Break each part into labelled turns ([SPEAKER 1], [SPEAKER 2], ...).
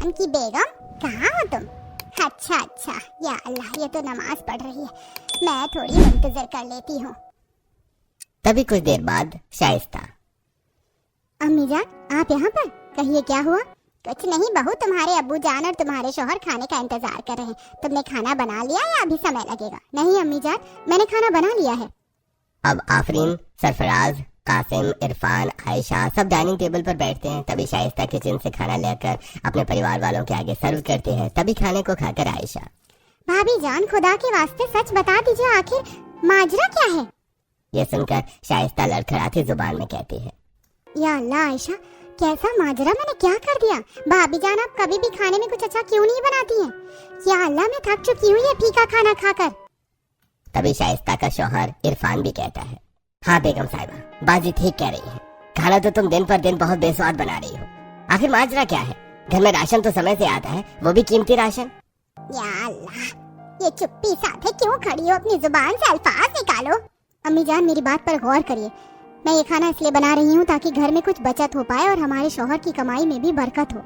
[SPEAKER 1] इरफान की बेगम, कहाँ हो तुम? अच्छा, या अल्लाह, ये तो नमाज पढ़ रही है, मैं थोड़ी इंतजार कर लेती हूँ।
[SPEAKER 2] तभी कुछ देर बाद शाइस्ता,
[SPEAKER 1] अम्मी जान, आप यहाँ पर? कहिए क्या हुआ? कुछ नहीं बहू, तुम्हारे अब्बू जान और तुम्हारे शौहर खाने का इंतजार कर रहे हैं। तुमने खाना बना लिया या अभी समय लगेगा? नहीं अम्मी जान, मैंने खाना बना लिया है।
[SPEAKER 2] अब आफरीन, सरफराज, कासिम, इरफान, आयशा सब डाइनिंग टेबल पर बैठते हैं। तभी शाइस्ता किचन से खाना लेकर अपने परिवार वालों के आगे सर्व करते हैं। तभी खाने को खाकर आयशा,
[SPEAKER 1] भाभी जान, खुदा के वास्ते सच बता दीजिए, आखिर माजरा क्या है?
[SPEAKER 2] ये सुनकर शाइस्ता लड़खड़ाती जुबान में कहती है,
[SPEAKER 1] या अल्लाह आयशा, कैसा माजरा, मैंने क्या कर दिया? भाभी जान, आप कभी भी खाने में कुछ अच्छा क्यों नहीं बनाती हैं? या अल्लाह, मैं थक चुकी हूँ ये फीका खाना खाकर।
[SPEAKER 2] तभी शाइस्ता का शौहर इरफान भी कहता है, हाँ बेगम साहिबा, बाजी ठीक कह रही है, खाना तो तुम दिन पर दिन बहुत बेस्वाद बना रही हो। आखिर माजरा क्या है? घर में राशन तो समय से आता है, वो भी कीमती राशन।
[SPEAKER 1] या अल्लाह, ये चुप्पी साथे क्यों खड़ी हो? अपनी जुबान से अल्फाज निकालो। अम्मी जान, मेरी बात पर गौर करिए, मैं ये खाना इसलिए बना रही हूँ ताकि घर में कुछ बचत हो पाए और हमारे शौहर की कमाई में भी बरकत हो।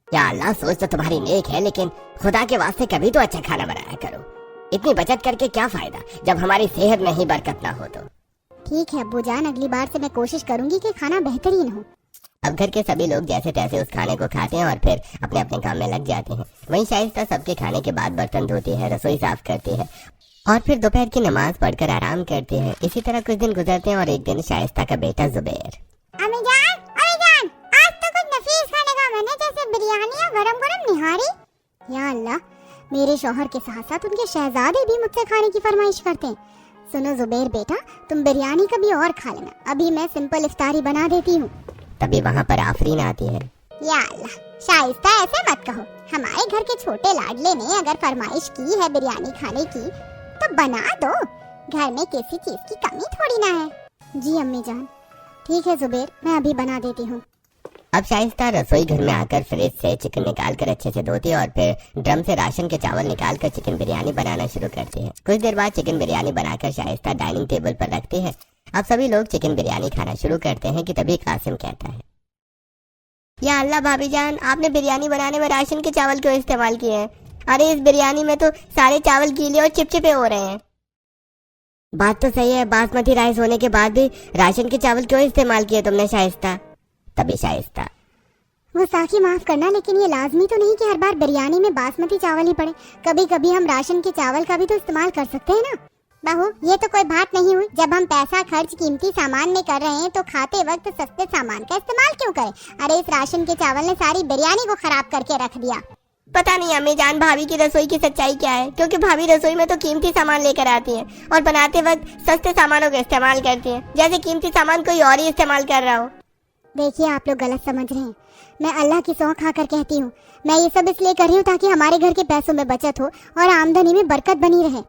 [SPEAKER 2] या अल्लाह, सोच तो तुम्हारी नेक है, लेकिन खुदा के वास्ते कभी तो अच्छा खाना बनाया करो। इतनी बचत करके क्या फायदा जब हमारी सेहत में ही बरकत ना हो तो।
[SPEAKER 1] ठीक है अब्बू जान, अगली बार से मैं कोशिश करूंगी कि खाना बेहतरीन हो।
[SPEAKER 2] अब घर के सभी लोग जैसे तैसे उस खाने को खाते हैं और फिर अपने अपने काम में लग जाते हैं। वहीं शाइस्ता सबके खाने के बाद बर्तन धोती है, रसोई साफ करती है और फिर दोपहर की नमाज पढ़कर आराम करते हैं। इसी तरह कुछ दिन गुजरते हैं और एक दिन शाइस्ता का बेटा जुबैर,
[SPEAKER 1] अम्मी जान, आज तो कुछ नफीस खाने का मन है, जैसे बिरयानी या गरम गरम निहारी। या अल्लाह, मेरे शौहर के साथ साथ उनके शहजादे भी मुझसे खाने की फरमाइश करते हैं। सुनो जुबैर बेटा, तुम बिरयानी कभी और खा लेना, अभी मैं सिंपल इफ्तारी बना देती हूँ।
[SPEAKER 2] तभी वहाँ पर आफरीन आती है।
[SPEAKER 1] या अल्लाह, शाइस्ता ऐसे मत कहो, हमारे घर के छोटे लाडले ने अगर फरमाइश की है बिरयानी खाने की तो बना दो, घर में किसी चीज की कमी थोड़ी ना है। जी अम्मी जान, ठीक है जुबैर, मैं अभी बना देती हूँ।
[SPEAKER 2] अब शाइस्ता रसोई घर में आकर फ्रिज से चिकन निकालकर अच्छे से धोती है और फिर ड्रम से राशन के चावल निकालकर चिकन बिरयानी बनाना शुरू करती है। कुछ देर बाद चिकन बिरयानी बनाकर शाइस्ता डाइनिंग टेबल पर रखती है। अब सभी लोग चिकन बिरयानी खाना शुरू करते हैं कि तभी कासिम कहता है, या अल्लाह भाभी जान, आपने बिरयानी बनाने में राशन के चावल क्यों इस्तेमाल किए हैं? अरे इस बिरयानी में तो सारे चावल गीले और चिपचिपे हो रहे हैं। बात तो सही है, बासमती राइस होने के बाद भी राशन के चावल क्यों इस्तेमाल किए तुमने शाइस्ता? तभी शाइस्ता,
[SPEAKER 1] वो साखी माफ करना, लेकिन ये लाजमी तो नहीं कि हर बार बिरयानी में बासमती चावल ही पड़े, कभी कभी हम राशन के चावल का भी तो इस्तेमाल कर सकते हैं ना। बहू, ये तो कोई बात नहीं हुई, जब हम पैसा खर्च कीमती सामान में कर रहे हैं तो खाते वक्त सस्ते सामान का इस्तेमाल क्यों करें? अरे इस राशन के चावल ने सारी बिरयानी को खराब करके रख दिया।
[SPEAKER 2] पता नहीं अम्मी जान, भाभी की रसोई की सच्चाई क्या है, क्योंकि भाभी रसोई में तो कीमती सामान लेकर आती है और बनाते वक्त सस्ते सामानों का इस्तेमाल करती है, जैसे कीमती सामान कोई और ही इस्तेमाल कर रहा हो।
[SPEAKER 1] देखिए, आप लोग गलत समझ रहे हैं, मैं अल्लाह की सौं खाकर कहती हूँ, मैं ये सब इसलिए कर रही हूँ ताकि हमारे घर के पैसों में बचत हो और आमदनी में बरकत बनी रहे।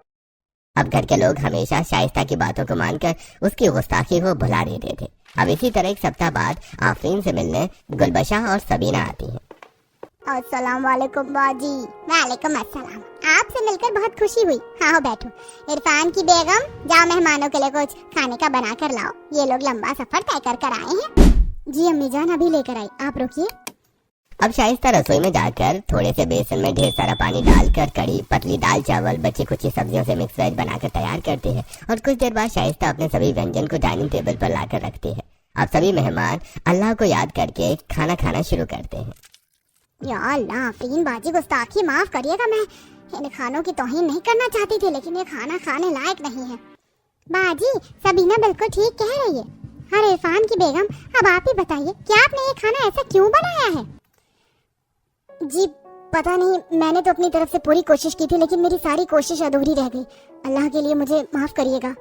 [SPEAKER 2] अब घर के लोग हमेशा शाइस्ता की बातों को मानकर उसकी गुस्ताखी को भुला देते थे। अब इसी तरह एक सप्ताह बाद आफरीन से मिलने गुलबशा और सबीना आती हैं।
[SPEAKER 1] अस्सलाम वालेकुम बाजी। वालेकुम अस्सलाम, आपसे मिलकर बहुत खुशी हुई। हाँ बैठो। इरफान की बेगम, जाओ मेहमानों के लिए कुछ खाने का बना कर लाओ, ये लोग लंबा सफर तय कर कर आए हैं। जी अम्मी जान, अभी लेकर आई, आप रुकिए।
[SPEAKER 2] अब शाइस्ता रसोई में जाकर थोड़े से बेसन में ढेर सारा पानी डालकर कड़ी, पतली दाल चावल, बची कुची सब्जियों से मिक्स वेज बनाकर तैयार करती है और कुछ देर बाद शाइस्ता अपने सभी व्यंजन को डाइनिंग टेबल पर लाकर रखती है। अब सभी मेहमान अल्लाह को याद करके खाना खाना शुरू करते हैं।
[SPEAKER 1] या अल्लाह, आफरीन बाजी, गुस्ताखी माफ करिएगा, मैं इन खानों की तौहीन नहीं करना चाहती थी, लेकिन ये खाना खाने लायक नहीं है। बाजी, सबीना बिल्कुल ठीक कह रही है। अरे इरफान की बेगम, अब आप ही बताइए कि आपने ये खाना ऐसा क्यों बनाया है? जी पता नहीं, मैंने तो अपनी तरफ से पूरी कोशिश की थी, लेकिन मेरी सारी कोशिश अधूरी रह गई। अल्लाह के लिए मुझे माफ करिएगा।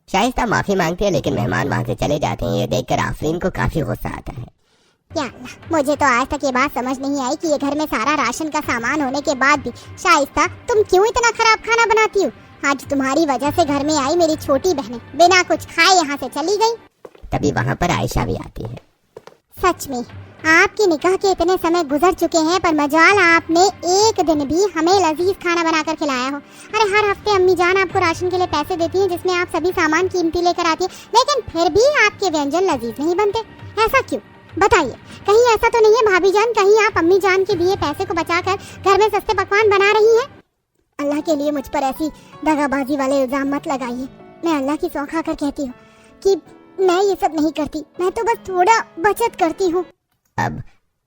[SPEAKER 2] शाइस्ता माफी मांगती है, लेकिन मेहमान वहाँ से चले जाते हैं। ये देखकर आफरीन को काफी गुस्सा आता है।
[SPEAKER 1] या अल्लाह, मुझे तो आज तक ये बात समझ नहीं आई कि ये घर में सारा राशन का सामान होने के बाद भी शाइस्ता तुम क्यों इतना खराब खाना बनाती हो? आज तुम्हारी वजह से घर में आई मेरी छोटी बहनें बिना कुछ खाए यहाँ से चली गई।
[SPEAKER 2] तभी वहाँ पर आयशा भी आती है।
[SPEAKER 1] सच में आपके निकाह के इतने समय गुजर चुके हैं, पर मजाल आपने एक दिन भी हमें लजीज खाना बनाकर खिलाया हो। अरे हर हफ्ते अम्मी जान आपको राशन के लिए पैसे देती हैं, जिसमें आप सभी सामान कीमती लेकर आती है, लेकिन फिर भी आपके व्यंजन लजीज नहीं बनते। ऐसा क्यों? बताइए, कहीं ऐसा तो नहीं है भाभी जान, कहीं आप अम्मी जान के दिए पैसे को बचाकर घर में सस्ते पकवान बना रही हैं? अल्लाह के लिए मुझ पर ऐसी दगाबाजी वाले इल्जाम मत लगाइए। मैं अल्लाह की सौं खाकर कहती हूँ कि मैं ये सब नहीं करती, मैं तो बस थोड़ा बचत करती हूँ।
[SPEAKER 2] अब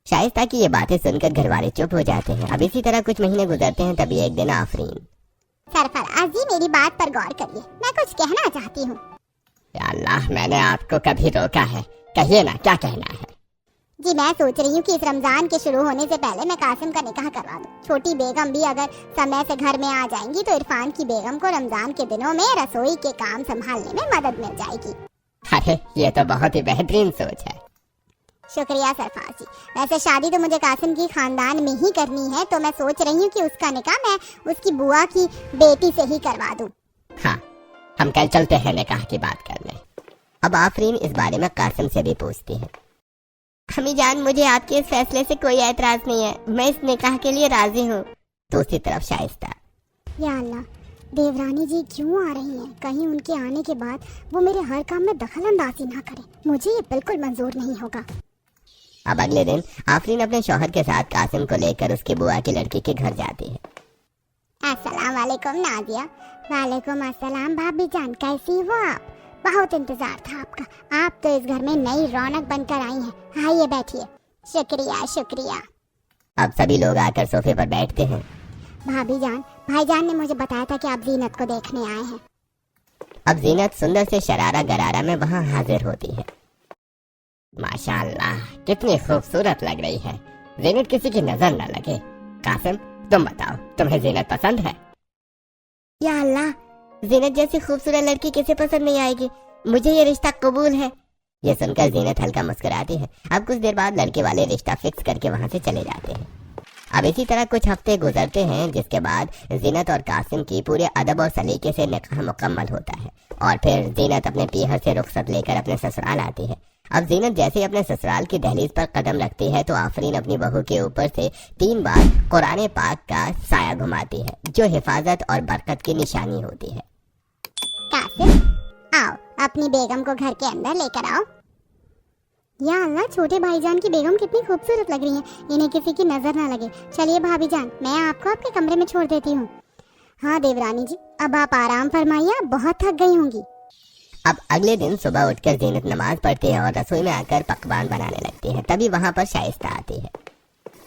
[SPEAKER 2] शाइस्ता की ये बातें सुनकर घर वाले चुप हो जाते हैं। अब इसी तरह कुछ महीने गुजरते हैं। तभी एक दिन आफरीन,
[SPEAKER 1] सरफराज जी मेरी बात पर गौर करिए, मैं कुछ कहना चाहती हूँ।
[SPEAKER 2] या अल्लाह, मैंने आपको कभी रोका है? कहिए ना, क्या कहना है?
[SPEAKER 1] जी मैं सोच रही हूँ कि इस रमजान के शुरू होने से पहले मैं कासिम का निकाह करवा दूँ। छोटी बेगम भी अगर समय से घर में आ जाएंगी तो इरफान की बेगम को रमजान के दिनों में रसोई के काम संभालने में मदद मिल जाएगी।
[SPEAKER 2] अरे ये तो बहुत ही बेहतरीन सोच है।
[SPEAKER 1] शुक्रिया सरफराज जी। वैसे शादी तो मुझे कासिम की खानदान में ही करनी है, तो मैं सोच रही हूँ कि उसका निकाह मैं उसकी बुआ की बेटी से ही करवा दूँ।
[SPEAKER 2] हाँ, हम कल चलते हैं निकाह की बात करने। अब आफरीन इस बारे में कासिम से भी पूछती है। अम्मी जान, मुझे आपके इस फैसले से कोई एतराज नहीं है, मैं इस निकाह के लिए राजी हूँ। दूसरी तरफ शाइस्ता,
[SPEAKER 1] या अल्लाह, देवरानी जी क्यों आ रही हैं? कहीं उनके आने के बाद वो मेरे हर काम में दखल अंदाजी ना करे, मुझे ये बिल्कुल मंजूर नहीं होगा।
[SPEAKER 2] अब अगले दिन आफरीन अपने शौहर के साथ कासिम को लेकर उसकी बुआ की लड़की के घर जाती है।
[SPEAKER 1] अस्सलाम वालेकुम नादिया। वालेकुम अस्सलाम भाभी जान, कैसी हो आप? बहुत इंतजार था आपका, आप तो इस घर में नई रौनक बनकर आई हैं। आइए बैठिए। शुक्रिया शुक्रिया।
[SPEAKER 2] अब सभी लोग आकर सोफे पर बैठते हैं।
[SPEAKER 1] भाभी जान, भाईजान ने मुझे बताया था कि आप जीनत को देखने आए हैं।
[SPEAKER 2] अब जीनत सुंदर से शरारा गरारा में वहाँ हाजिर होती है। माशाअल्लाह, कितनी खूबसूरत लग रही है। जीनत किसी की नजर न लगे। कासिम, तुम बताओ, तुम्हें जीनत पसंद है?
[SPEAKER 1] या अल्लाह,
[SPEAKER 2] जीनत जैसी खूबसूरत लड़की किसे पसंद नहीं आएगी? मुझे ये रिश्ता कबूल है। ये सुनकर जीनत हल्का मुस्कुराती है। अब कुछ देर बाद लड़के वाले रिश्ता फिक्स करके वहाँ से चले जाते हैं। अब इसी तरह कुछ हफ्ते गुजरते हैं, जिसके बाद जीनत और कासिम की पूरे अदब और सलीके से निकाह मुकम्मल होता है और फिर जीनत अपने पीहर से रुखसत लेकर अपने ससुराल आती है। अब जीनत जैसे अपने ससुराल की दहलीज पर कदम रखती है तो आफरीन अपनी बहू के ऊपर से 3 बार कुरान पाक का साया घुमाती है, जो हिफाजत और बरकत की निशानी होती है।
[SPEAKER 1] कासिम, आओ, अपनी बेगम को घर के अंदर लेकर आओ। या अल्लाह, छोटे भाईजान की बेगम कितनी खूबसूरत लग रही है, इन्हें किसी की नजर ना लगे। चलिए भाभी जान, मैं आपको आपके कमरे में छोड़ देती हूँ। हाँ देवरानी जी, अब आप आराम फरमाइए, आप बहुत थक गई होंगी।
[SPEAKER 2] अब अगले दिन सुबह उठकर जीनत नमाज पढ़ती है और रसोई में आकर पकवान बनाने लगती है। तभी वहाँ पर शाइस्ता आती है।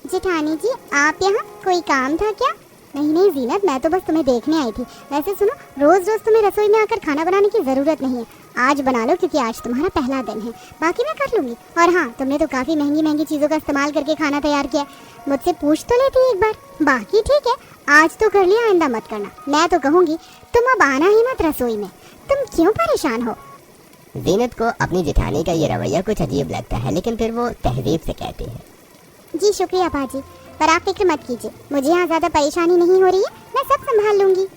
[SPEAKER 1] जेठानी जी, आप यहाँ, कोई काम था क्या? नहीं नहीं जीनत, मैं तो बस तुम्हें देखने आई थी। वैसे सुनो, रोज रोज तुम्हें रसोई में आकर खाना बनाने की जरूरत नहीं है। आज बना लो क्योंकि आज तुम्हारा पहला दिन है, बाकी मैं कर लूंगी। और हाँ, तुमने तो काफी महंगी महंगी चीजों का इस्तेमाल करके खाना तैयार किया, मुझसे पूछ तो लेती एक बार। बाकी ठीक है, आज तो कर लिया, आइंदा मत करना। मैं तो कहूँगी तुम अब आना ही मत रसोई में। तुम क्यों परेशान हो?
[SPEAKER 2] जीनत को अपनी जेठानी का ये रवैया कुछ अजीब लगता है, लेकिन फिर वो तहजीब से कहती है।
[SPEAKER 1] जी शुक्रिया बाजी, पर आप फिक्र मत कीजिए, मुझे यहाँ ज्यादा परेशानी नहीं हो रही है, मैं सब संभाल लूंगी।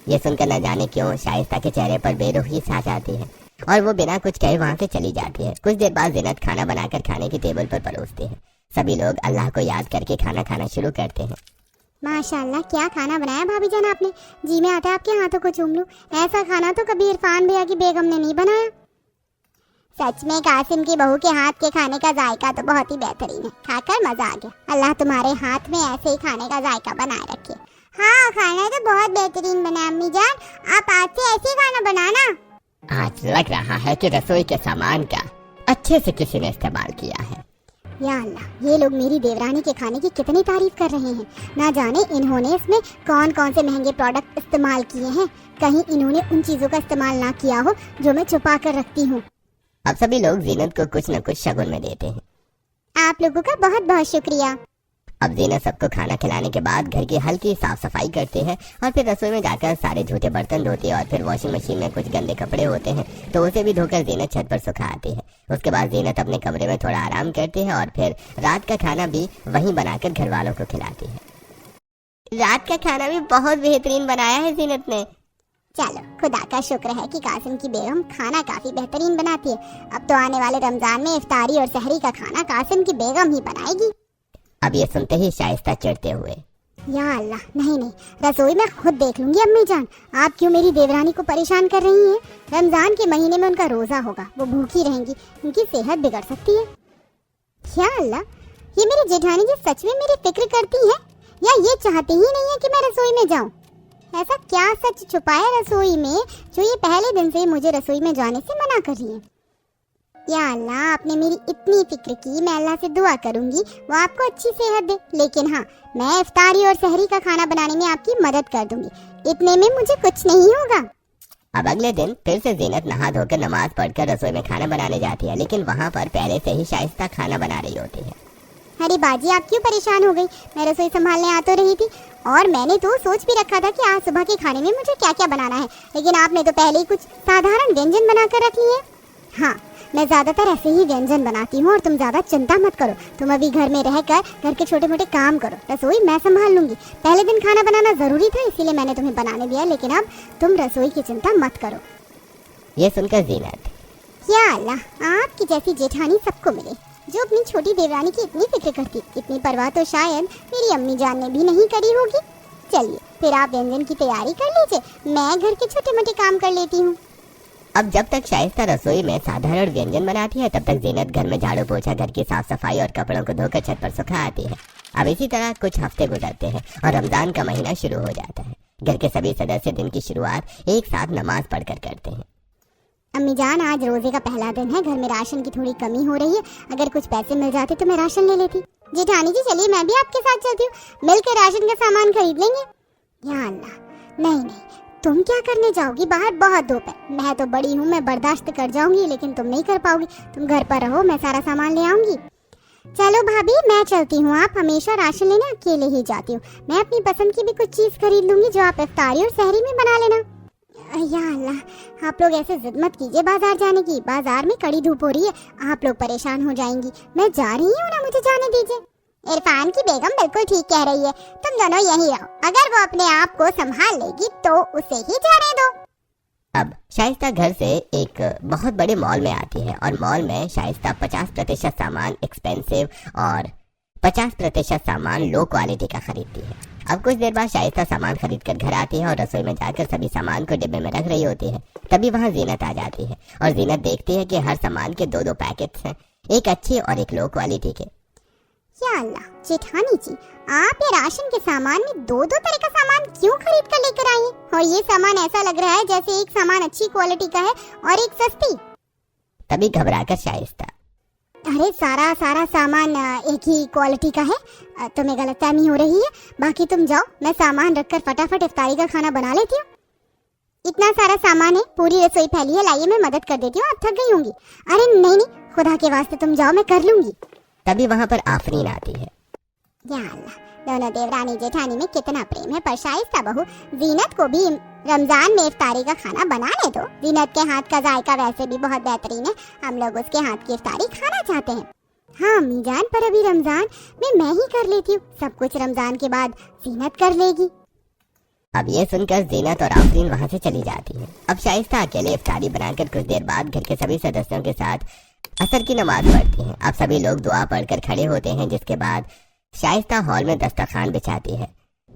[SPEAKER 2] ये सुनकर न जाने क्यों शाइस्ता के चेहरे पर बेरुखी सा जाती है और वो बिना कुछ कहे वहाँ से चली जाती है। कुछ देर बाद जीनत खाना बनाकर खाने की टेबल पर परोसती है। सभी लोग अल्लाह को याद करके खाना खाना शुरू करते हैं।
[SPEAKER 1] माशाल्लाह, क्या खाना बनाया भाभी जान आपने, जी में आता है आपके हाथों को चूम लूं। ऐसा खाना तो कभी इरफान भैया की बेगम ने नहीं बनाया। सच में कासिम की बहू के हाथ के खाने का जायका तो बहुत ही बेहतरीन है, खाकर मजा आ गया। अल्लाह तुम्हारे हाथ में ऐसे ही खाने का जायका बनाए रखे। हाँ, खाना तो बहुत बेहतरीन बना अम्मी जान, आप आज से ऐसे ही खाना बनाना।
[SPEAKER 2] आज लग रहा है कि रसोई के सामान का अच्छे से किसी ने इस्तेमाल किया है।
[SPEAKER 1] या अल्लाह, ये लोग मेरी देवरानी के खाने की कितनी तारीफ कर रहे हैं। ना जाने इन्होंने इसमें कौन कौन से महंगे प्रोडक्ट इस्तेमाल किए हैं। कहीं इन्होंने उन चीजों का इस्तेमाल ना किया हो जो मैं छुपा कर रखती हूँ।
[SPEAKER 2] अब सभी लोग जीनत को कुछ न कुछ शगुन में देते हैं।
[SPEAKER 1] आप लोगों का बहुत बहुत शुक्रिया।
[SPEAKER 2] अब जीनत सबको खाना खिलाने के बाद घर की हल्की साफ सफाई करते हैं और फिर रसोई में जाकर सारे झूठे बर्तन धोती है और फिर वॉशिंग मशीन में कुछ गंदे कपड़े होते हैं तो उसे भी धोकर जीनत छत पर सुखा आती है। उसके बाद जीनत अपने कमरे में थोड़ा आराम करती है और फिर रात का खाना भी वहीं बनाकर घर वालों को खिलाती है।
[SPEAKER 1] रात का खाना भी बहुत बेहतरीन बनाया है जीनत ने। चलो, खुदा का शुक्र है कि कासिम की बेगम खाना काफी बेहतरीन बनाती है। अब तो आने वाले रमजान में इफ्तारी और सहरी का खाना कासिम की बेगम ही बनाएगी।
[SPEAKER 2] अब ये सुनते ही शाइस्ता चिढ़ते हुए,
[SPEAKER 1] या अल्लाह, नहीं नहीं, रसोई में खुद देख लूंगी। अम्मी जान, आप क्यों मेरी देवरानी को परेशान कर रही हैं? रमजान के महीने में उनका रोजा होगा, वो भूखी रहेंगी, उनकी सेहत बिगड़ सकती है। या अल्लाह, ये मेरी जेठानी जी सच में मेरी फिक्र करती है या ये चाहती ही नहीं है कि मैं रसोई में जाऊं? ऐसा क्या सच छुपा है रसोई में जो ये पहले दिन से ही मुझे रसोई में जाने से मना कर रही है? या अल्लाह, आपने मेरी इतनी फिक्र की, मैं अल्लाह से दुआ करूंगी वो आपको अच्छी सेहत दे, लेकिन हाँ, मैं इफ्तारी और सहरी का खाना बनाने में आपकी मदद कर दूंगी, इतने में मुझे कुछ नहीं होगा।
[SPEAKER 2] अब अगले दिन फिर से जीनत नहा धोकर नमाज पढ़कर रसोई में खाना बनाने जाती है, लेकिन वहाँ पर पहले से ही शाइस्ता खाना बना रही होती है।
[SPEAKER 1] अरे बाजी, आप क्यों परेशान हो गई? मैं रसोई संभालने आ तो रही थी और मैंने तो सोच भी रखा था कि आज सुबह के खाने में मुझे क्या क्या बनाना है, लेकिन आपने तो पहले ही कुछ साधारण व्यंजन बनाकर रख लिए। हाँ, मैं ज्यादातर ऐसे ही व्यंजन बनाती हूँ और तुम ज्यादा चिंता मत करो। तुम अभी घर में रहकर घर के छोटे मोटे काम करो, रसोई मैं संभाल लूंगी। पहले दिन खाना बनाना जरूरी था, इसीलिए मैंने तुम्हें बनाने दिया, लेकिन अब तुम रसोई की चिंता मत करो।
[SPEAKER 2] ये सुनकर जीनत,
[SPEAKER 1] या अल्लाह, आपकी जैसी जेठानी सबको मिले जो अपनी छोटी देवरानी की इतनी फिक्र करती। इतनी परवाह तो शायद मेरी अम्मी जान ने भी नहीं करी होगी। चलिए फिर आप व्यंजन की तैयारी कर लीजिए, मैं घर के छोटे मोटे काम कर लेती हूँ।
[SPEAKER 2] अब जब तक शाइस्ता रसोई में साधारण व्यंजन बनाती है, तब तक जीनत घर में झाड़ू पोछा, घर की साफ सफाई और कपड़ों को धोकर छत पर सुखा आती है। अब इसी तरह कुछ हफ्ते गुजरते हैं और रमजान का महीना शुरू हो जाता है। घर के सभी सदस्य दिन की शुरुआत एक साथ नमाज पढ़कर करते हैं।
[SPEAKER 1] अम्मी जान, आज रोजे का पहला दिन है, घर में राशन की थोड़ी कमी हो रही है, अगर कुछ पैसे मिल जाते तो मैं राशन ले लेती। जेठानी जी चलिए मैं भी आपके साथ चलती हूँ, मिलकर राशन का सामान खरीद लेंगे। या अल्लाह, नहीं नहीं, तुम क्या करने जाओगी? बाहर बहुत धूप है। मैं तो बड़ी हूँ, मैं बर्दाश्त कर जाऊंगी, लेकिन तुम नहीं कर पाओगी। तुम घर पर रहो, मैं सारा सामान ले आऊंगी। चलो भाभी, मैं चलती हूँ। आप हमेशा राशन लेने अकेले ही जाती हूँ, मैं अपनी पसंद की भी कुछ चीज खरीद लूंगी जो आप इफ्तारी और सहरी में बना लेना। या अल्लाह, आप लोग ऐसे जिद मत कीजिए बाजार जाने की, बाजार में कड़ी धूप हो रही है, आप लोग परेशान हो जाएंगी। मैं जा रही हूँ ना, मुझे जाने दीजिए। इरफान की बेगम बिल्कुल ठीक कह रही है, तुम दोनों यहीं रहो, अगर वो अपने आप को संभाल लेगी तो उसे ही जाने दो।
[SPEAKER 2] अब शाइस्ता घर से एक बहुत बड़े मॉल में आती है और मॉल में शाइस्ता 50% सामान एक्सपेंसिव और 50% सामान लो क्वालिटी का खरीदती है। अब कुछ देर बाद शाइस्ता सामान खरीद कर घर आती है और रसोई में जाकर सभी सामान को डिब्बे में रख रही होती है। तभी वहाँ जीनत आ जाती है और जीनत देखती है कि हर सामान के 2-2 पैकेट्स हैं, एक अच्छी और एक लो क्वालिटी के।
[SPEAKER 1] या अल्लाह, जेठानी जी, आप ये राशन के सामान में 2-2 तरह का सामान क्यों खरीद कर लेकर आई हैं? और ये सामान ऐसा लग रहा है जैसे एक सामान अच्छी क्वालिटी का है और एक सस्ती।
[SPEAKER 2] तभी घबराकर शाइस्ता,
[SPEAKER 1] अरे सारा सामान एक ही क्वालिटी का है, तुम्हें गलतफहमी हो रही है। बाकी तुम जाओ, मैं सामान रखकर फटाफट इफ्तारी का खाना बना लेती हूँ। इतना सारा सामान है, पूरी रसोई फैली है, लाइए मैं मदद कर देती हूँ, आप थक गई होंगी। अरे नहीं नहीं, खुदा के वास्ते तुम जाओ, मैं कर लूंगी।
[SPEAKER 2] तभी वहाँ पर आफरीन आती है।
[SPEAKER 1] या अल्लाह, दोनों देवरानी जेठानी में कितना प्रेम है, पर शाइस्ता बहू जीनत को भी रमजान में इफ्तारी का खाना बनाने दो। जीनत के हाथ का जायका वैसे भी बहुत बेहतरीन है, हम लोग उसके हाथ की इफ्तारी खाना चाहते हैं। हाँ अम्मी जान, पर अभी रमजान में मैं ही कर लेती हूँ, सब कुछ रमजान के बाद जीनत कर लेगी।
[SPEAKER 2] अब ये सुनकर जीनत और आफरीन वहाँ से चली जाती है। अब शाइस्ता अकेले इफ्तारी बनाकर कुछ देर बाद घर के सभी सदस्यों के साथ असर की नमाज पढ़ती हैं। अब सभी लोग दुआ पढ़कर खड़े होते हैं, जिसके बाद शाइस्ता हॉल में दस्तरखान बिछाती है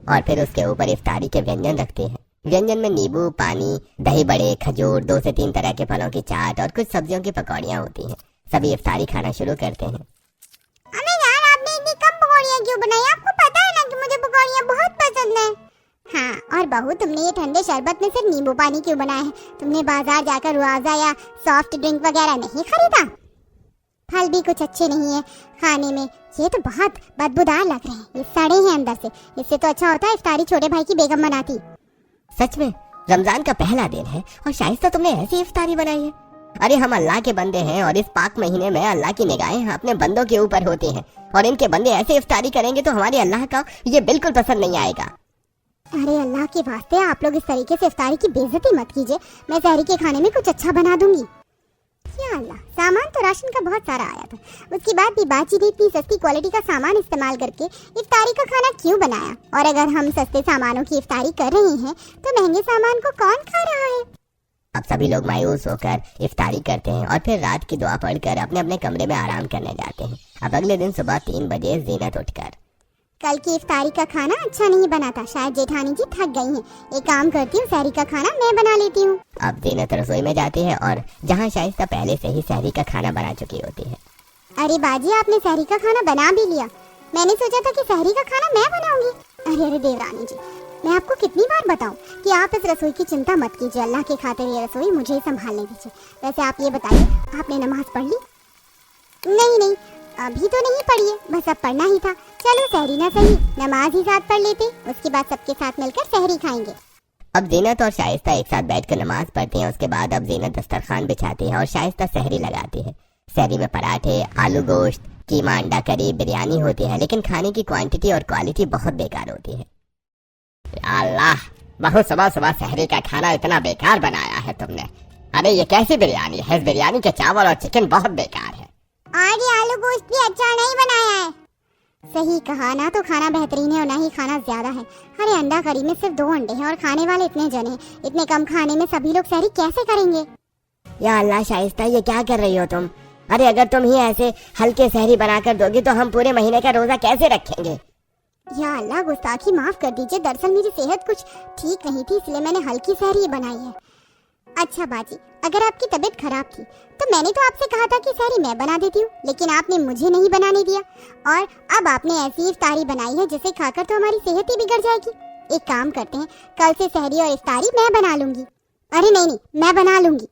[SPEAKER 2] और फिर उसके ऊपर इफ्तारी के व्यंजन रखती है। व्यंजन में नींबू पानी, दही बड़े, खजूर, 2 से 3 तरह के फलों की चाट और कुछ सब्जियों की पकौड़ियाँ होती हैं। सभी इफ्तारी खाना शुरू करते हैं।
[SPEAKER 1] अम्मी जान, आपने इतनी कम पकौड़ियाँ क्यों बनाई? आपको पता है ना कि मुझे पकौड़ियाँ बहुत पसंद है। हाँ, और बहू तुमने ये ठंडे शरबत में सिर्फ नींबू पानी क्यों बनाया है? तुमने बाजार जाकर रुआजा या सॉफ्ट ड्रिंक वगैरह नहीं खरीदा? फल भी कुछ अच्छे नहीं है खाने में, ये तो बहुत बदबूदार लग रहे हैं, ये सड़े हैं अंदर से। इससे तो अच्छा होता है इफ्तारी छोटे भाई की बेगम बनाती।
[SPEAKER 2] सच में रमजान का पहला दिन है और शाइस्ता तुमने ऐसी इफ्तारी बनाई है? अरे हम अल्लाह के बंदे हैं और इस पाक महीने में अल्लाह की निगाहें अपने बंदों के ऊपर होती हैं, और इनके बंदे ऐसे इफ्तारी करेंगे तो हमारे अल्लाह का ये बिल्कुल पसंद नहीं आएगा।
[SPEAKER 1] अरे अल्लाह के वास्ते आप लोग इस तरीके से इफ्तारी की बेइज्जती मत कीजिए, मैं सहरी के खाने में कुछ अच्छा बना दूंगी। या अल्लाह, सामान तो राशन का बहुत सारा आया था, उसके बाद भी बाजी ने इतनी सस्ती क्वालिटी का सामान इस्तेमाल करके इफ्तारी का खाना क्यों बनाया? और अगर हम सस्ते सामानों की इफ्तारी कर रहे हैं तो महंगे सामान को कौन खा रहा है?
[SPEAKER 2] अब सभी लोग मायूस होकर इफ्तारी करते हैं और फिर रात की दुआ पढ़कर अपने अपने कमरे में आराम करने जाते हैं। अब अगले दिन सुबह 3 बजे जीनत उठकर,
[SPEAKER 1] कल की इफ्तारी का खाना अच्छा नहीं बना था, शायद जेठानी जी थक गई हैं, एक काम करती हूँ, सहरी का खाना मैं बना लेती हूँ।
[SPEAKER 2] अब जीनत रसोई में जाती है और जहाँ शाइस्ता पहले से ही सहरी का खाना बना चुकी होती है।
[SPEAKER 1] अरे बाजी, आपने सहरी का खाना बना भी लिया। मैंने सोचा था कि सहरी का खाना मैं बनाऊंगी। अरे देवरानी जी, मैं आपको कितनी बार बताऊं कि आप इस रसोई की चिंता मत कीजिए, अल्लाह की खातिर ये रसोई मुझे ही संभालने दीजिए। वैसे आप ये बताइए, आपने नमाज पढ़ ली? नहीं, अभी तो नहीं पढ़ी है, बस अब पढ़ना ही था। चलो सहरी ना सही, नमाज ही साथ पढ़ लेते, उसके बाद सबके साथ मिलकर सहरी खाएंगे।
[SPEAKER 2] अब जीनत और शाइस्ता एक साथ बैठकर नमाज पढ़ती हैं। उसके बाद अब जीनत दस्तरखान बिछाती है और शाइस्ता सहरी लगाती है। सहरी में पराठे, आलू गोश्त, कीमा, अंडा करी, बिरयानी होती है, लेकिन खाने की क्वांटिटी और क्वालिटी बहुत बेकार होती है। अल्लाह, बहुत सुबह सुबह सहरी का खाना इतना बेकार बनाया है तुमने। अरे ये कैसी बिरयानी है? इस बिरयानी के चावल और चिकन बहुत बेकार है।
[SPEAKER 1] आज ये आलू गोश्त भी अच्छा नहीं बनाया है। सही कहा, ना तो खाना बेहतरीन है और ना ही खाना ज्यादा है। अरे अंडा करी में सिर्फ 2 अंडे हैं और खाने वाले इतने जने हैं। इतने कम खाने में सभी लोग सहरी कैसे करेंगे?
[SPEAKER 2] या अल्लाह शाइस्ता, ये क्या कर रही हो तुम? अरे अगर तुम ही ऐसे हल्के सहरी बनाकर दोगी तो हम पूरे महीने का रोजा कैसे रखेंगे?
[SPEAKER 1] या अल्लाह, गुस्ताखी माफ कर दीजिए। दरअसल मेरी सेहत कुछ ठीक नहीं थी, इसलिए मैंने हल्की सहरी बनाई है। अच्छा बाजी, अगर आपकी तबीयत खराब थी तो मैंने तो आपसे कहा था कि सहरी मैं बना देती हूँ, लेकिन आपने मुझे नहीं बनाने दिया। और अब आपने ऐसी इफ्तारी बनाई है जिसे खाकर तो हमारी सेहत ही बिगड़ जाएगी। एक काम करते हैं, कल से सहरी और इफ्तारी मैं बना लूंगी। अरे नहीं, मैं बना लूंगी।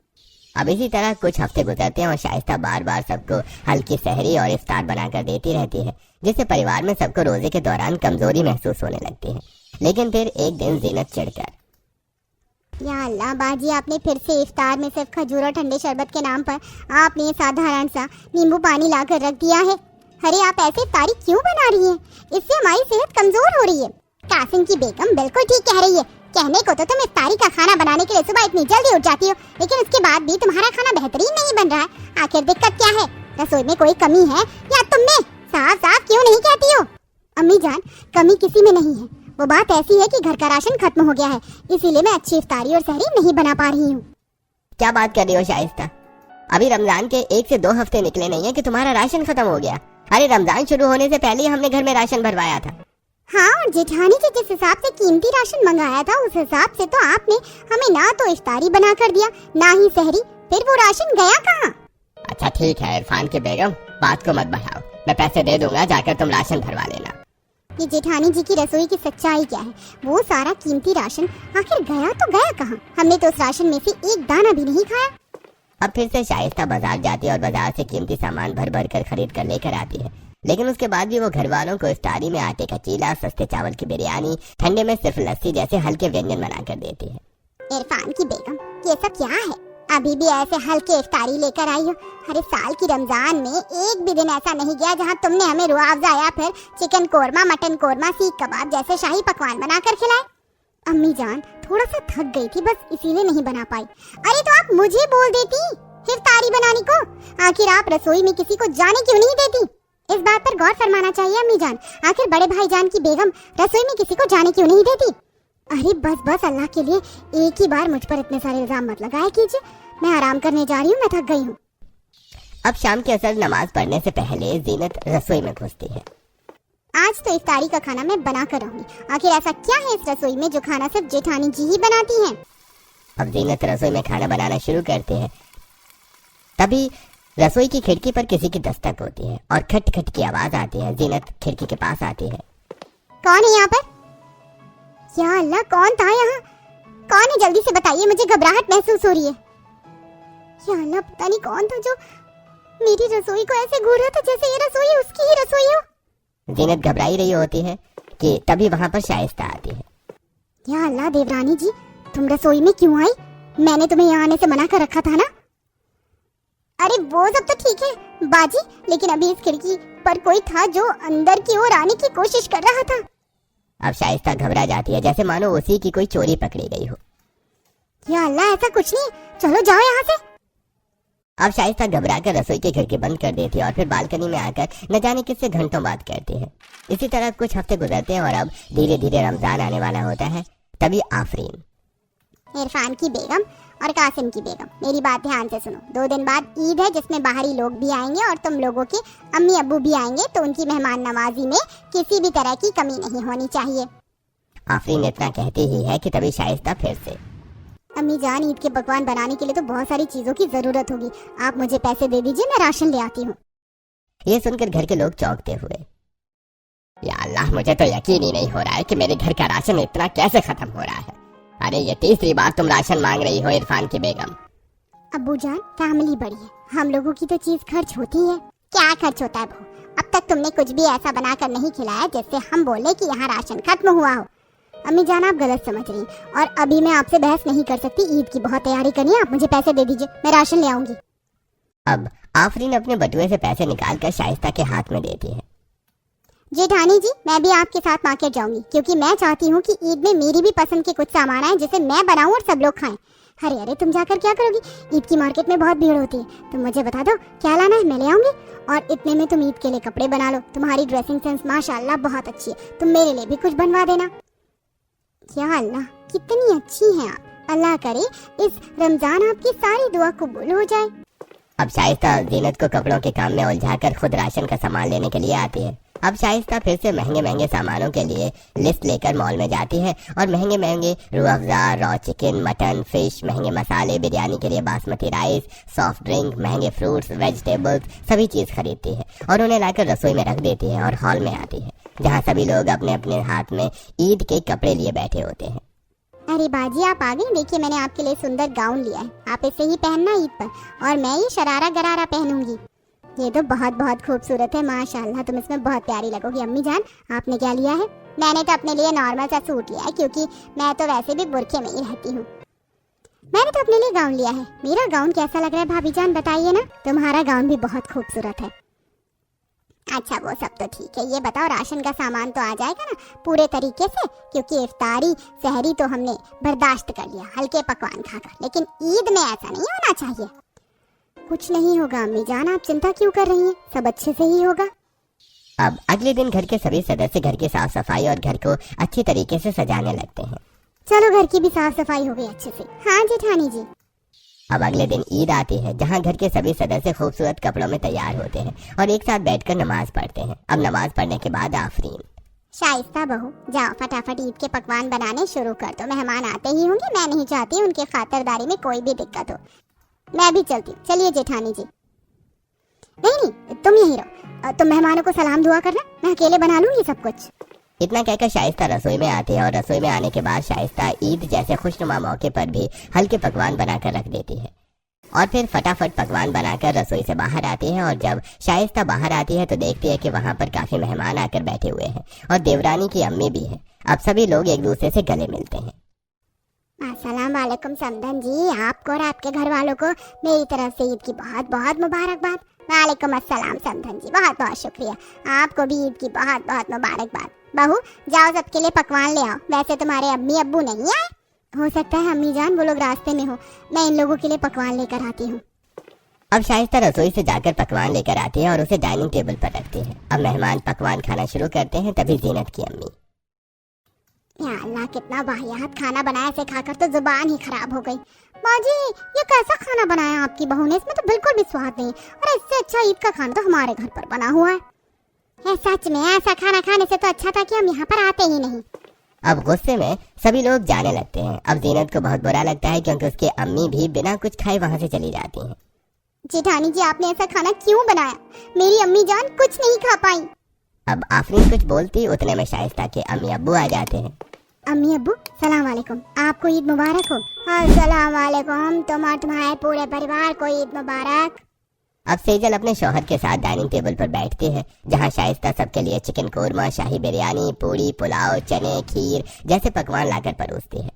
[SPEAKER 2] अब इसी तरह कुछ हफ्ते गुजरते हैं और शाइस्ता बार बार सबको हल्की सहरी और इफ्तार बनाकर देती रहती है, जिससे परिवार में सबको रोजे के दौरान कमजोरी महसूस होने लगती है। लेकिन फिर एक दिन जीनत चिढ़कर,
[SPEAKER 1] या अल्लाह बाजी, आपने फिर से इफ्तार में सिर्फ खजूर और ठंडे शरबत के नाम पर आपने साधारण सा नींबू पानी लाकर रख दिया है। अरे आप ऐसे इफ्तारी क्यों बना रही हैं? इससे हमारी सेहत कमजोर हो रही है। कासिम की बेगम बिल्कुल ठीक कह रही है। कहने को तो तुम इफ्तारी का खाना बनाने के लिए सुबह इतनी जल्दी उठ जाती हो, लेकिन उसके बाद भी तुम्हारा खाना बेहतरीन नहीं बन रहा है। आखिर दिक्कत क्या है? रसोई में कोई कमी है या तुम में? साफ साफ क्यों नहीं कहती हो? अम्मी जान, कमी किसी में नहीं है। वो बात ऐसी है कि घर का राशन खत्म हो गया है, इसीलिए मैं अच्छी इफ्तारी और सहरी नहीं बना पा रही हूँ।
[SPEAKER 2] क्या बात कर रही हो शाइस्ता? अभी रमजान के 1 से 2 हफ्ते निकले नहीं है कि तुम्हारा राशन खत्म हो गया। अरे रमजान शुरू होने से पहले ही हमने घर में राशन भरवाया था।
[SPEAKER 1] हाँ, और जेठानी जी जिस हिसाब से कीमती राशन मंगाया था उस हिसाब से तो आपने हमें ना तो इफ्तारी बना कर दिया, ना ही सहरी। फिर वो राशन गया कहाँ?
[SPEAKER 2] अच्छा ठीक है इरफान की बेगम, बात को मत बढ़ाओ, मैं पैसे दे दूंगा, जाकर तुम राशन भरवा लेना।
[SPEAKER 1] ये जेठानी जी की रसोई की सच्चाई क्या है? वो सारा कीमती राशन आखिर गया तो गया कहाँ? हमने तो उस राशन में से एक दाना भी नहीं खाया।
[SPEAKER 2] अब फिर से शाइस्ता बाजार जाती है और बाजार से कीमती सामान भर भर कर खरीद कर लेकर आती है, लेकिन उसके बाद भी वो घर वालों को इफ्तारी में आटे का चीला, सस्ते चावल की बिरयानी, ठंडे में सिर्फ लस्सी जैसे हल्के व्यंजन बनाकर देती है।
[SPEAKER 1] इरफान की बेगम, ये सब क्या है? अभी भी ऐसे हल्के इफ्तारी लेकर आई हो? अरे साल की रमजान में एक भी दिन ऐसा नहीं गया जहाँ तुमने हमें रुआवजा या फिर चिकन कोरमा, मटन कोरमा, सीख कबाब जैसे शाही पकवान बनाकर खिलाए। अम्मी जान, थोड़ा सा थक गई थी, बस इसीलिए नहीं बना पाई। अरे तो आप मुझे बोल देती इफ्तारी बनाने को। आखिर आप रसोई में किसी को जाने क्यों नहीं देती? इस बात पर गौर फरमाना चाहिए अम्मी जान। आखिर बड़े भाई जान की बेगम रसोई में किसी को जाने क्यों नहीं देती? अरे बस बस, अल्लाह के लिए एक ही बार मुझ पर इतने सारे इल्जाम मत लगाया कीजिए। मैं आराम करने जा रही हूँ, मैं थक गई हूँ।
[SPEAKER 2] अब शाम की असर नमाज पढ़ने से पहले जीनत रसोई में घुसती है।
[SPEAKER 1] आज तो इफ्तारी का खाना मैं बना कर रहूंगी। आखिर ऐसा क्या है इस रसोई में जो खाना सिर्फ जेठानी जी ही बनाती हैं?
[SPEAKER 2] अब जीनत रसोई में खाना बनाना शुरू करते हैं। तभी रसोई की खिड़की पर किसी की दस्तक होती है और खट खट की आवाज आती है। जीनत खिड़की के पास आती है।
[SPEAKER 1] कौन है यहाँ पर? या अल्लाह, कौन था यहाँ? कौन है? जल्दी से बताइए, मुझे घबराहट महसूस हो रही है। या अल्लाह, पता नहीं कौन था जो मेरी रसोई को ऐसे घूर रहा था जैसे ये रसोई उसकी ही रसोई हो।
[SPEAKER 2] जीनत घबराई रही होती है कि तभी वहाँ पर शाइस्ता आती है।
[SPEAKER 1] या अल्लाह, देवरानी जी तुम रसोई में क्यों आई? मैंने तुम्हें यहाँ आने से मना कर रखा था ना। अरे वो सब तो ठीक है बाजी, लेकिन अभी इस खिड़की पर कोई था जो अंदर की ओर आने की कोशिश कर रहा था।
[SPEAKER 2] अब शाइस्ता घबरा जाती है, जैसे मानो उसी की कोई चोरी पकड़ी गई हो।
[SPEAKER 1] या अल्लाह, ऐसा कुछ नहीं, चलो जाओ यहाँ से।
[SPEAKER 2] अब शाइस्ता घबरा कर रसोई की खिड़की बंद कर देती है और फिर बालकनी में आकर न जाने किससे घंटों बात करती है। इसी तरह कुछ हफ्ते गुजरते हैं और अब धीरे धीरे रमजान आने वाला होता है। तभी आफरीन,
[SPEAKER 1] इरफान की बेगम और कासिम की बेगम, मेरी बात ध्यान से सुनो। 2 दिन बाद ईद है जिसमें बाहरी लोग भी आएंगे और तुम लोगों के अम्मी अब्बू भी आएंगे, तो उनकी मेहमान नवाजी में किसी भी तरह की कमी नहीं होनी चाहिए।
[SPEAKER 2] आफरीन इतना कहती ही है कि तभी शाइस्ता फिर से,
[SPEAKER 1] अम्मी जान, ईद के पकवान बनाने के लिए तो बहुत सारी चीजों की जरूरत होगी, आप मुझे पैसे दे दीजिए, मैं राशन ले आती हूँ।
[SPEAKER 2] ये सुनकर घर के लोग चौंकते हुए, या अल्लाह, मुझे तो यकीन ही नहीं हो रहा है कि मेरे घर का राशन इतना कैसे खत्म हो रहा है। अरे ये तीसरी बार तुम राशन मांग रही हो इरफान की बेगम।
[SPEAKER 1] अब्बू जान, फैमिली बड़ी है, हम लोगों की तो चीज खर्च होती है। क्या खर्च होता है बहू? अब तक तुमने कुछ भी ऐसा बनाकर नहीं खिलाया जिससे हम बोले कि यहाँ राशन खत्म हुआ हो। अम्मी जान, आप गलत समझ रही हैं और अभी मैं आपसे बहस नहीं कर सकती। ईद की बहुत तैयारी करनी है, आप मुझे पैसे दे दीजिए, मैं राशन ले आऊंगी।
[SPEAKER 2] अब आफरीन अपने बटुए से पैसे निकालकर शाइस्ता के हाथ में देती है।
[SPEAKER 1] जेठानी जी, मैं भी आपके साथ मार्केट जाऊंगी क्योंकि मैं चाहती हूँ कि ईद में मेरी भी पसंद के कुछ सामान आए जिसे मैं बनाऊं और सब लोग खाएं। अरे अरे, तुम जाकर क्या करोगी? ईद की मार्केट में बहुत भीड़ होती है, तुम मुझे बता दो क्या लाना है, मैं ले आऊंगी। और इतने में तुम ईद के लिए कपड़े बना लो, तुम्हारी ड्रेसिंग सेंस माशाल्लाह बहुत अच्छी है, तुम मेरे लिए भी कुछ बनवा देना। या अल्लाह, कितनी अच्छी हैं आप। अल्लाह करे इस रमजान आपकी सारी दुआ कबूल हो जाए।
[SPEAKER 2] अब शाइस्ता जीनत को कपड़ों के काम में उलझाकर खुद राशन का सामान लेने के लिए आती है। अब शाइस्ता फिर से महंगे महंगे सामानों के लिए लिस्ट लेकर मॉल में जाती है और महंगे महंगे Rooh Afza, raw chicken, mutton, fish, महंगे मसाले, बिरयानी के लिए बासमती राइस, सॉफ्ट ड्रिंक, महंगे फ्रूट्स, वेजिटेबल्स, सभी चीज़ खरीदती है और उन्हें लाकर रसोई में रख देती है और हॉल में आती है जहाँ सभी लोग अपने अपने हाथ में ईद के कपड़े लिए बैठे होते हैं।
[SPEAKER 1] अरे बाजी, आप आ गई। देखिए, मैंने आपके लिए सुंदर गाउन लिया है, आप इसे ही पहनना ईद पर, और मैं ये शरारा गरारा पहनूंगी। ये तो बहुत बहुत खूबसूरत है, माशाल्लाह, तुम इसमें बहुत प्यारी लगोगी। अम्मी जान, आपने क्या लिया है? मैंने तो अपने लिए नॉर्मल सा सूट लिया है क्योंकि मैं तो वैसे भी बुरखे में ही रहती हूँ। मैंने तो अपने लिए गाउन लिया है। मेरा गाउन कैसा लग रहा है भाभी जान, बताइए ना। तुम्हारा गाउन भी बहुत खूबसूरत है। अच्छा, वो सब तो ठीक है, ये बताओ राशन का सामान तो आ जाएगा ना पूरे तरीके से? क्योंकि इफ्तारी सहरी तो हमने बर्दाश्त कर लिया हल्के पकवान खाकर, लेकिन ईद में ऐसा नहीं होना चाहिए। कुछ नहीं होगा अम्मी जान, आप चिंता क्यों कर रही हैं, सब अच्छे से ही होगा।
[SPEAKER 2] अब अगले दिन घर के सभी सदस्य घर की साफ सफाई और घर को अच्छी तरीके से सजाने लगते हैं।
[SPEAKER 1] चलो, घर की भी साफ सफाई हो गई अच्छे से। हाँ जेठानी जी।
[SPEAKER 2] अब अगले दिन ईद आती है जहाँ घर के सभी सदस्य खूबसूरत कपड़ों में तैयार होते हैं और एक साथ बैठकर नमाज पढ़ते हैं। अब नमाज पढ़ने के बाद आफरीन,
[SPEAKER 1] शाइस्ता बहू, जाओ फटाफट ईद के पकवान बनाने शुरू कर दो, मेहमान आते ही होंगे, मैं नहीं चाहती उनके खातिरदारी में कोई भी दिक्कत हो। मैं भी चलती हूँ, चलिए जेठानी जी। नहीं नहीं, तुम यहीं रहो, तुम मेहमानों को सलाम दुआ करना, मैं अकेले बना लूंगी सब कुछ।
[SPEAKER 2] इतना कहकर शाइस्ता रसोई में आती है और रसोई में आने के बाद शाइस्ता ईद जैसे खुशनुमा मौके पर भी हल्के पकवान बनाकर रख देती है और फिर फटाफट पकवान बनाकर रसोई से बाहर आती है। और जब शाइस्ता बाहर आती है तो देखती है कि वहाँ पर काफी मेहमान आकर बैठे हुए हैं और देवरानी की अम्मी भी है। अब सभी लोग एक दूसरे से गले मिलते हैं।
[SPEAKER 1] अस्सलाम वालेकुम समधन जी, आपको और आपके घर वालों को मेरी तरफ से ईद की बहुत बहुत मुबारकबाद। वालेकुम अस्सलाम समधन जी, बहुत बहुत शुक्रिया, आपको भी ईद की बहुत बहुत मुबारकबाद। बहू, जाओ सबके लिए पकवान ले आओ। वैसे तुम्हारे अम्मी अब्बू नहीं आए? हो सकता है अम्मी जान वो लोग रास्ते में हो, मैं इन लोगों के लिए पकवान लेकर आती हूँ।
[SPEAKER 2] अब शाइस्ता रसोई से जाकर पकवान लेकर आती है और उसे डाइनिंग टेबल पर रखती है। अब मेहमान पकवान खाना शुरू करते हैं, तभी जीनत की अम्मी,
[SPEAKER 1] या अल्लाह, कितना वाहियात खाना बनाया, से खाकर तो जुबान ही खराब हो गई। बाजी, ये कैसा खाना बनाया आपकी बहू ने, इसमें तो बिल्कुल भी स्वाद नहीं। और इससे अच्छा ईद का खाना तो हमारे घर पर बना हुआ है। सच में ऐसा खाना खाने से तो अच्छा था कि हम यहाँ पर आते ही नहीं।
[SPEAKER 2] अब गुस्से में सभी लोग जाने लगते हैं। अब जीनत को बहुत बुरा लगता है क्योंकि उसकी अम्मी भी बिना कुछ खाए वहाँ से चली जाती हैं।
[SPEAKER 1] जेठानी जी, आपने ऐसा खाना क्यों बनाया? मेरी अम्मी जान कुछ नहीं खा पाई।
[SPEAKER 2] अब आफरीन कुछ बोलती, उतने में शाइस्ता के अम्मी अब्बू आ जाते हैं।
[SPEAKER 1] अम्मी अब्बू, सलाम वालेकुम, आपको ईद मुबारक हो। अस्सलाम वालेकुम, तुम और तुम्हारे पूरे परिवार को ईद मुबारक।
[SPEAKER 2] अब सेजल अपने शौहर के साथ डाइनिंग टेबल पर बैठती है जहाँ शाइस्ता सबके लिए चिकन कोरमा, शाही बिरयानी, पूरी, पुलाव, चने, खीर जैसे पकवान लाकर परोसती है।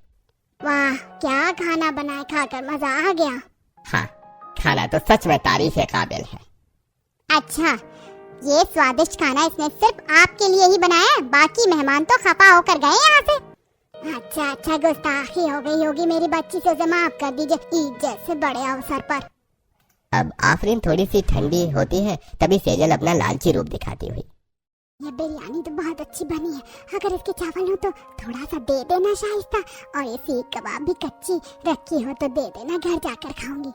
[SPEAKER 1] वाह, क्या खाना बनाए, खाकर मजा आ गया।
[SPEAKER 2] हाँ, खाना तो सच में तारीफ के काबिल है।
[SPEAKER 1] अच्छा, ये स्वादिष्ट खाना इसने सिर्फ आपके लिए ही बनाया है, बाकी मेहमान तो खफा होकर गए यहाँ से। अच्छा, गुस्ताखी हो गई होगी मेरी बच्ची से, उसे माफ कर दीजिए ईद जैसे बड़े अवसर पर।
[SPEAKER 2] अब आफरीन थोड़ी सी ठंडी होती है, तभी सेजल अपना लालची रूप दिखाती हुई,
[SPEAKER 1] ये बिरयानी तो बहुत अच्छी बनी है, अगर इसके चावल हो तो थोड़ा सा दे देना शाइस्ता, और ये सीख कबाब भी कच्ची रखी हो तो दे देना, घर जाकर खाऊंगी।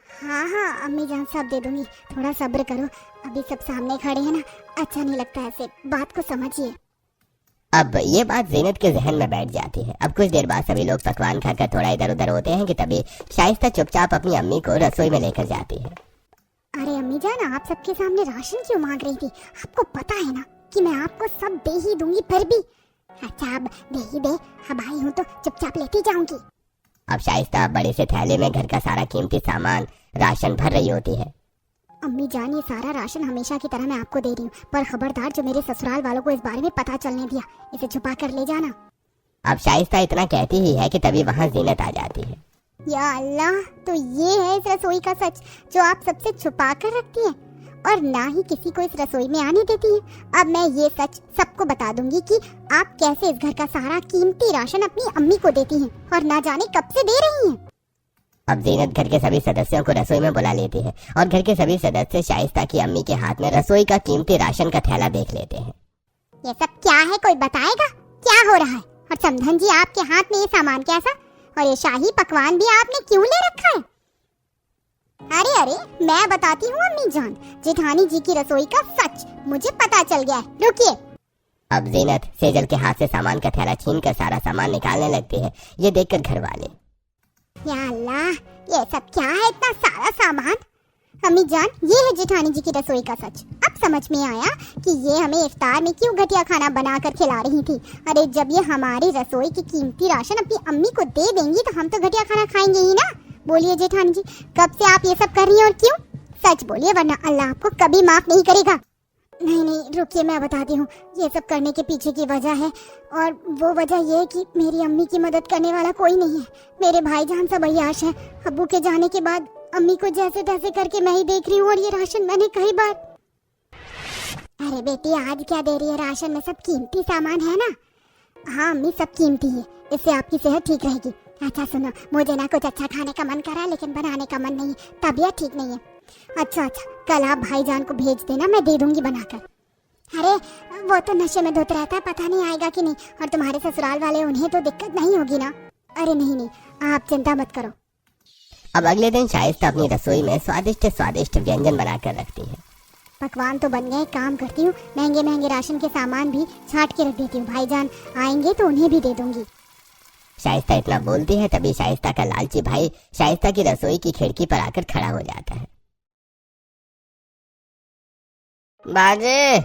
[SPEAKER 1] हाँ, अम्मी जान सब दे दूंगी, थोड़ा सब्र करो, अभी सब सामने खड़े हैं ना, अच्छा नहीं लगता ऐसे, बात को समझिए।
[SPEAKER 2] अब ये बात जीनत के जहन में बैठ जाती है। अब कुछ देर बाद सभी लोग पकवान खाकर थोड़ा इधर उधर होते हैं कि तभी शाइस्ता चुपचाप अपनी अम्मी को रसोई में लेकर जाती है।
[SPEAKER 1] अरे अम्मी जान, आप सबके सामने राशन क्यों मांग रही थी? आपको पता है ना कि मैं आपको सब दे ही दूंगी, फिर भी। अच्छा अब दे ही दे, अब आई हूँ तो चुपचाप लेती जाऊंगी।
[SPEAKER 2] अब शाइस्ता बड़े से थैले में घर का सारा कीमती सामान राशन भर रही होती है।
[SPEAKER 1] अम्मी जान, ये सारा राशन हमेशा की तरह मैं आपको दे रही हूँ, पर खबरदार जो मेरे ससुराल वालों को इस बारे में पता चलने दिया, इसे छुपा कर ले जाना।
[SPEAKER 2] अब शाइस्ता इतना कहती ही है कि तभी वहाँ जीनत आ जाती है।
[SPEAKER 1] या अल्लाह, तो ये है इस रसोई का सच जो आप सबसे छुपा कर रखती हैं और ना ही किसी को इस रसोई में आने देती हैं। अब मैं ये सच सबको बता दूंगी कि आप कैसे इस घर का सारा कीमती राशन अपनी अम्मी को देती हैं और ना जाने कब से दे रही हैं।
[SPEAKER 2] अब जीनत घर के सभी सदस्यों को रसोई में बुला लेती है और घर के सभी सदस्य शाइस्ता की अम्मी के हाथ में रसोई का कीमती राशन का थैला देख लेते हैं।
[SPEAKER 1] ये सब क्या है, कोई बताएगा क्या हो रहा है? और समधन जी, आपके हाथ में ये सामान कैसा, और ये शाही पकवान भी आपने क्यों ले रखा है? अरे अरे, मैं बताती हूँ अम्मी जान, जेठानी जी की रसोई का सच मुझे पता चल गया है। रुकिए।
[SPEAKER 2] अब जीनत सेजल के हाथ से सामान का थैला छीन कर सारा सामान निकालने लगती है। ये देखकर घर वाले,
[SPEAKER 1] या अल्लाह, ये सब क्या है, इतना सारा सामान? अम्मी जान, ये है जेठानी जी की रसोई का सच। अब समझ में आया कि ये हमें इफ्तार में क्यों घटिया खाना बनाकर खिला रही थी। अरे जब ये हमारी रसोई की कीमती राशन अपनी अम्मी को दे देंगी तो हम तो घटिया खाना खाएंगे ही ना। बोलिए जेठानी जी, कब से आप ये सब कर रही हैं और क्यों? सच बोलिए, वरना अल्लाह आपको कभी माफ नहीं करेगा। नहीं नहीं, रुकिए, मैं बताती हूँ। ये सब करने के पीछे की वजह है, और वो वजह ये है कि मेरी अम्मी की मदद करने वाला कोई नहीं है। मेरे भाईजान सब अय्याश है। अब्बू के जाने के बाद अम्मी को जैसे तैसे करके मैं ही देख रही हूँ, और ये राशन मैंने कई बार। अरे बेटी, आज क्या दे रही है? राशन में सब कीमती सामान है ना। हाँ अम्मी, सब कीमती है, इससे आपकी सेहत ठीक रहेगी। अच्छा सुनो, मुझे ना कुछ अच्छा खाने का मन करा, लेकिन बनाने का मन नहीं, तबीयत ठीक नहीं है। अच्छा, कल आप भाईजान को भेज देना, मैं दे दूंगी बनाकर। अरे वो तो नशे में धुत रहता है, पता नहीं आएगा कि नहीं। और तुम्हारे ससुराल वाले, उन्हें तो दिक्कत नहीं होगी ना? अरे नहीं नहीं, आप चिंता मत करो।
[SPEAKER 2] अब अगले दिन शाइस्ता अपनी रसोई में स्वादिष्ट स्वादिष्ट व्यंजन बनाकर रखती है।
[SPEAKER 1] पकवान तो बन गए, काम करती हूँ, महंगे महंगे राशन के सामान भी छाट के रख देती हूँ। भाईजान आएंगे तो उन्हें भी दे दूंगी।
[SPEAKER 2] शाइस्ता इतना बोलती है तभी शाइस्ता का लालची भाई शाइस्ता की रसोई की खिड़की पर आकर खड़ा हो जाता है। बाजे,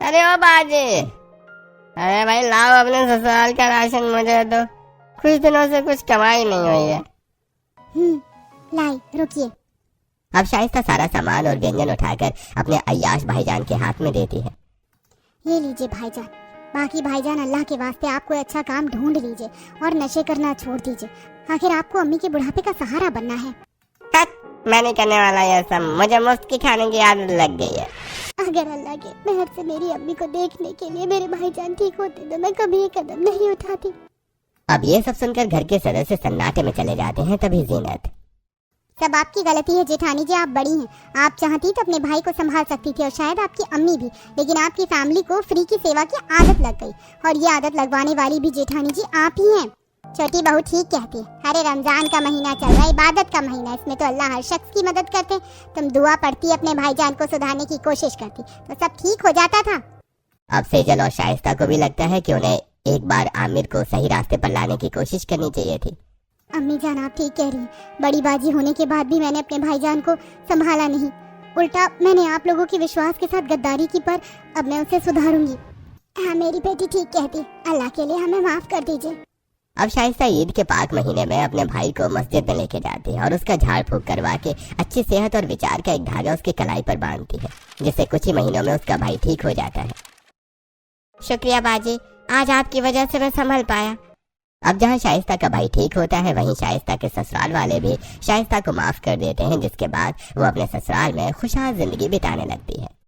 [SPEAKER 2] अरे ओ बाजे, अरे भाई लाओ अपने ससुराल का राशन मुझे दो, कुछ दिनों से कुछ कमाई नहीं हुई है।
[SPEAKER 1] लाई, रुकिए।
[SPEAKER 2] अब शाइस्ता सारा सामान और व्यंजन उठाकर अपने अय्याश भाईजान के हाथ में देती है।
[SPEAKER 1] ये लीजिए भाईजान, बाकी भाईजान अल्लाह के वास्ते आप कोई अच्छा काम ढूंढ लीजिए और नशे करना छोड़ दीजिए। आखिर आपको अम्मी के बुढ़ापे का सहारा बनना है।
[SPEAKER 2] मैं नहीं करने वाला ये सब, मुझे मुफ्त की खाने की आदत लग गई है।
[SPEAKER 1] अगर अल्लाह के मेहर से मेरी अम्मी को देखने के लिए मेरे भाईजान ठीक होते तो मैं कभी ये कदम नहीं उठाती।
[SPEAKER 2] अब ये सब सुनकर घर के सदस्य सन्नाटे में चले जाते हैं। तभी जीनत,
[SPEAKER 1] सब आपकी गलती है जेठानी जी, आप बड़ी हैं। आप चाहती तो अपने भाई को संभाल सकती थी और शायद आपकी अम्मी भी, लेकिन आपकी फैमिली को फ्री की सेवा की आदत लग गई, और ये आदत लगवाने वाली भी जेठानी जी आप ही हैं। छोटी बहू ठीक कहती है। अरे रमजान का महीना चल रहा है, इबादत का महीना, इसमें तो अल्लाह हर शख्स की मदद करते। तुम दुआ पढ़ती, अपने भाईजान को सुधारने की कोशिश करती तो सब ठीक हो जाता था।
[SPEAKER 2] अब सेजल और शाइस्ता को भी लगता है कि उन्हें एक बार आमिर को सही रास्ते पर लाने की कोशिश करनी चाहिए थी।
[SPEAKER 1] अम्मी जान, आप ठीक कह रही हैं। बड़ी बाजी होने के बाद भी मैंने अपने भाईजान को संभाला नहीं, उल्टा मैंने आप लोगों के विश्वास के साथ गद्दारी की, पर अब मैं उसे सुधारूंगी। हाँ मेरी बेटी ठीक कहती, अल्लाह के लिए हमें माफ कर दीजिए।
[SPEAKER 2] अब शाइस्ता ईद के पाक महीने में अपने भाई को मस्जिद में लेके जाती है और उसका झाड़ फूक करवा के अच्छी सेहत और विचार का एक धागा उसकी कलाई पर बांधती है, जिससे कुछ ही महीनों में उसका भाई ठीक हो जाता है। शुक्रिया बाजी, आज आपकी वजह से मैं संभल पाया। अब जहाँ शाइस्ता का भाई ठीक होता है, वहीं शाइस्ता के ससुराल वाले भी शाइस्ता को माफ कर देते हैं, जिसके बाद वो अपने ससुराल में खुशहाल जिंदगी बिताने लगती है।